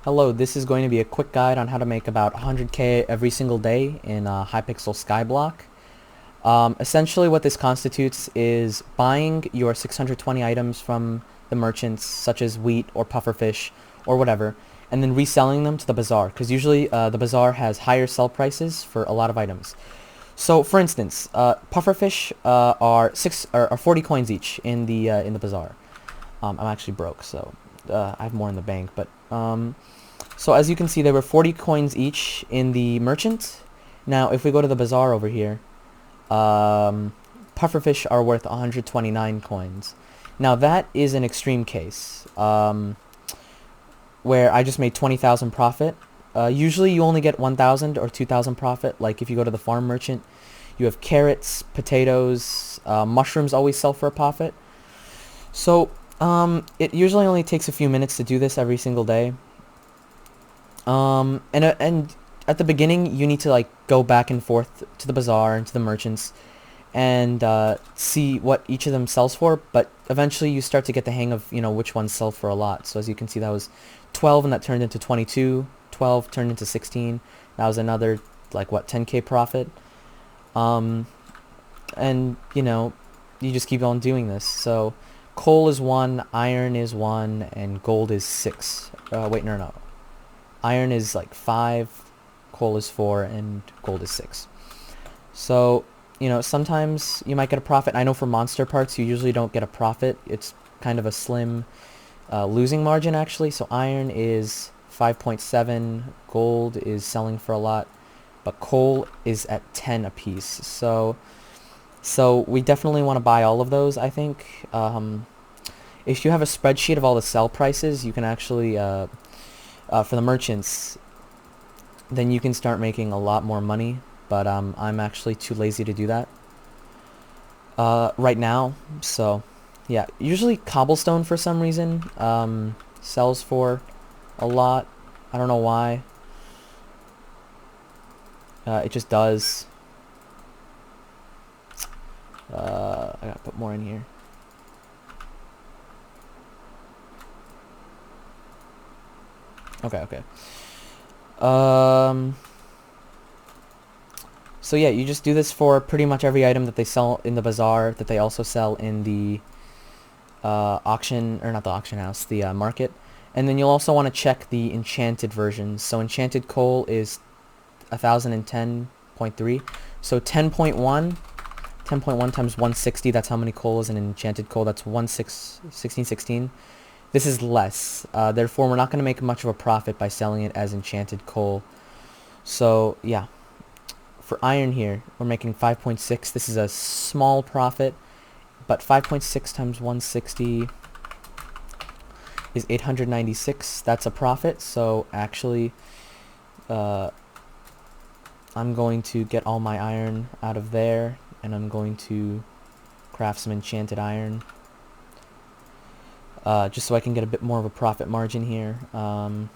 Hello, this is going to be a quick guide on how to make about 100k every single day in Hypixel Skyblock. Essentially what this constitutes is buying your 620 items from the merchants such as wheat or pufferfish or whatever, and then reselling them to the bazaar, because usually the bazaar has higher sell prices for a lot of items. So for instance, pufferfish are 40 coins each in the bazaar. I'm actually broke, so I have more in the bank, but so as you can see, there were 40 coins each in the merchant. Now, if we go to the bazaar over here, pufferfish are worth 129 coins. Now, that is an extreme case, where I just made 20,000 profit. Usually, you only get 1,000 or 2,000 profit. Like, if you go to the farm merchant, you have carrots, potatoes, mushrooms always sell for a profit. So, it usually only takes a few minutes to do this every single day. And at the beginning, you need to like go back and forth to the bazaar and to the merchants and see what each of them sells for. But eventually, you start to get the hang of which ones sell for a lot. So as you can see, that was 12, and that turned into 22. 12 turned into 16. That was another like what 10k profit. And you just keep on doing this. So coal is 1, iron is 1, and gold is 6. Wait, no. Iron is like 5, coal is 4, and gold is 6. So, sometimes you might get a profit. I know for monster parts, you usually don't get a profit. It's kind of a slim losing margin, actually. So iron is 5.7, gold is selling for a lot, but coal is at 10 apiece. So we definitely want to buy all of those, I think. If you have a spreadsheet of all the sell prices, you can actually... for the merchants, then you can start making a lot more money, but I'm actually too lazy to do that right now. So yeah, usually cobblestone for some reason sells for a lot. I don't know why. It just does. I gotta put more in here. Okay. So yeah, you just do this for pretty much every item that they sell in the bazaar, that they also sell in the auction, or not the auction house, the market. And then you'll also want to check the enchanted versions. So enchanted coal is 1010.3. So 10.1 times 160, that's how many coal is in enchanted coal. That's 1616. This is less, therefore we're not going to make much of a profit by selling it as enchanted coal. So yeah, for iron here, we're making 5.6. This is a small profit, but 5.6 times 160 is 896. That's a profit. So actually, I'm going to get all my iron out of there, and I'm going to craft some enchanted iron. Just so I can get a bit more of a profit margin here. And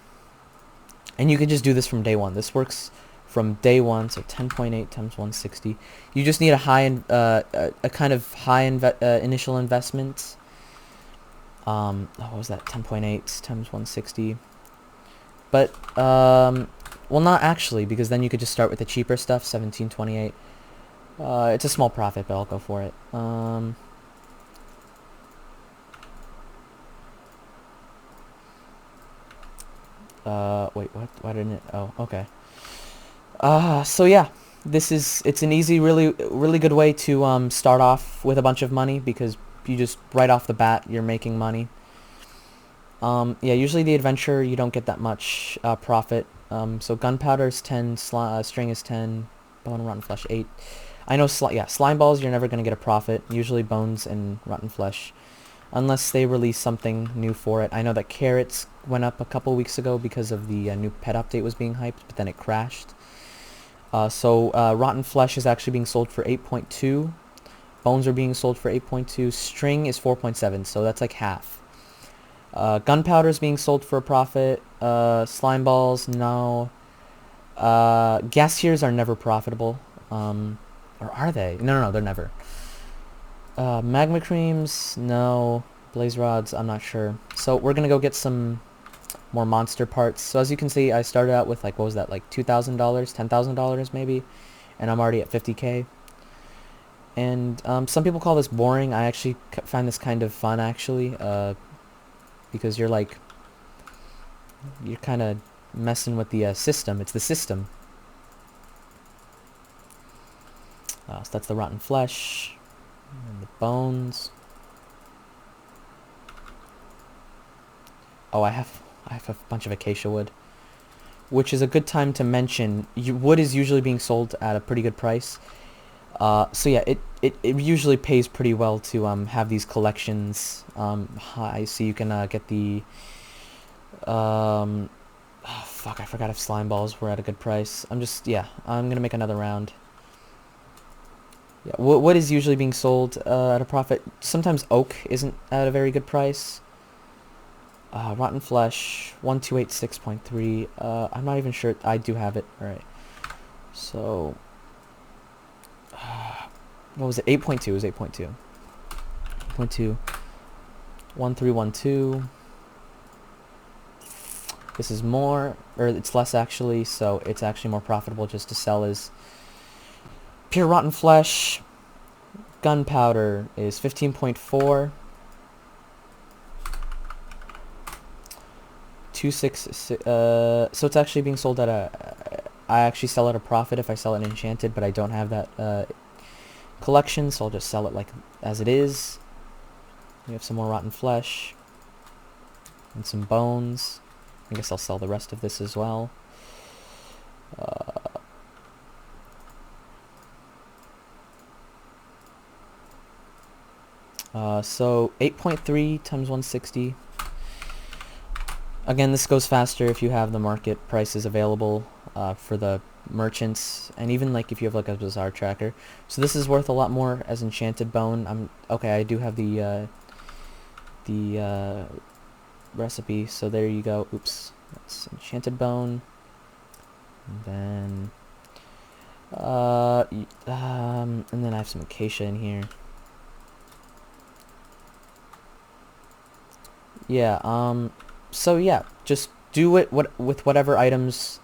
you can just do this from day one. This works from day one, so 10.8 times 160. You just need a kind of high initial investment. What was that? 10.8 times 160. But, well, not actually, because then you could just start with the cheaper stuff, 1728. It's a small profit, but I'll go for it. Wait, what? Why didn't it? Oh, okay. So yeah, it's an easy, really good way to start off with a bunch of money, because you just right off the bat you're making money. Yeah, usually the adventure you don't get that much profit. So gunpowder is 10, string is 10, bone and rotten flesh 8. I know slime balls you're never gonna get a profit. Usually bones and rotten flesh, unless they release something new for it. I know that carrots went up a couple weeks ago because of the new pet update was being hyped, but then it crashed. So rotten flesh is actually being sold for 8.2. Bones are being sold for 8.2. String is 4.7, so that's like half. Gunpowder is being sold for a profit. Slime balls, no. Gas tears are never profitable. Or are they? No, they're never. Magma creams, no. Blaze rods, I'm not sure. So we're gonna go get some more monster parts. So as you can see, I started out with like, what was that, like $2,000, $10,000 maybe, and I'm already at 50k. And some people call this boring. I actually find this kind of fun, actually, because you're kind of messing with the system. It's the system. So that's the rotten flesh and the bones. Oh, I have a bunch of acacia wood, which is a good time to mention. Wood is usually being sold at a pretty good price. So yeah, it usually pays pretty well to have these collections high, so you can get the oh, fuck, I forgot if slime balls were at a good price. I'm gonna make another round. Yeah, what is usually being sold at a profit? Sometimes oak isn't at a very good price. Rotten flesh, 1286.3. I'm not even sure. I do have it. All right. So, what was it? 8.2. It was 8.2. 8.2. 1312. This is more, or it's less actually. So it's actually more profitable just to sell as pure rotten flesh. Gunpowder is 15.4. 266. So it's actually being sold at I actually sell at a profit if I sell it enchanted, but I don't have that collection, so I'll just sell it like as it is. We have some more rotten flesh and some bones. I guess I'll sell the rest of this as well. So 8.3 times 160. Again, this goes faster if you have the market prices available for the merchants, and even like if you have like a bazaar tracker. So this is worth a lot more as enchanted bone. Okay, I do have the recipe, so there you go. Oops, that's enchanted bone, and then I have some acacia in here. Yeah, so yeah, just do it with whatever items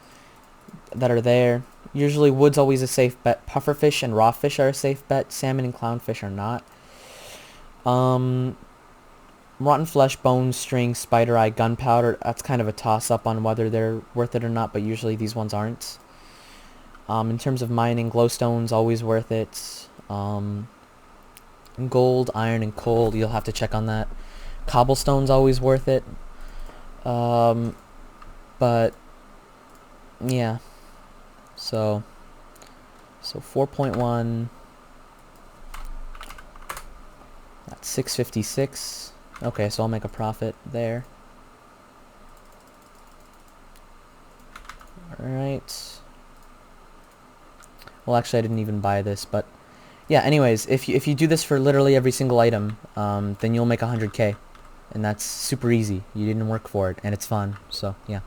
that are there. Usually wood's always a safe bet. Pufferfish and raw fish are a safe bet. Salmon and clownfish are not. Rotten flesh, bones, string, spider eye, gunpowder, that's kind of a toss-up on whether they're worth it or not, but usually these ones aren't. In terms of mining, glowstone's always worth it. Gold, iron, and coal, you'll have to check on that. Cobblestone's always worth it. But yeah, so 4.1, that's 656. Okay, so I'll make a profit there. Alright, well actually I didn't even buy this, but yeah, anyways, if you do this for literally every single item, then you'll make 100k. And that's super easy. You didn't work for it, and it's fun. So, yeah.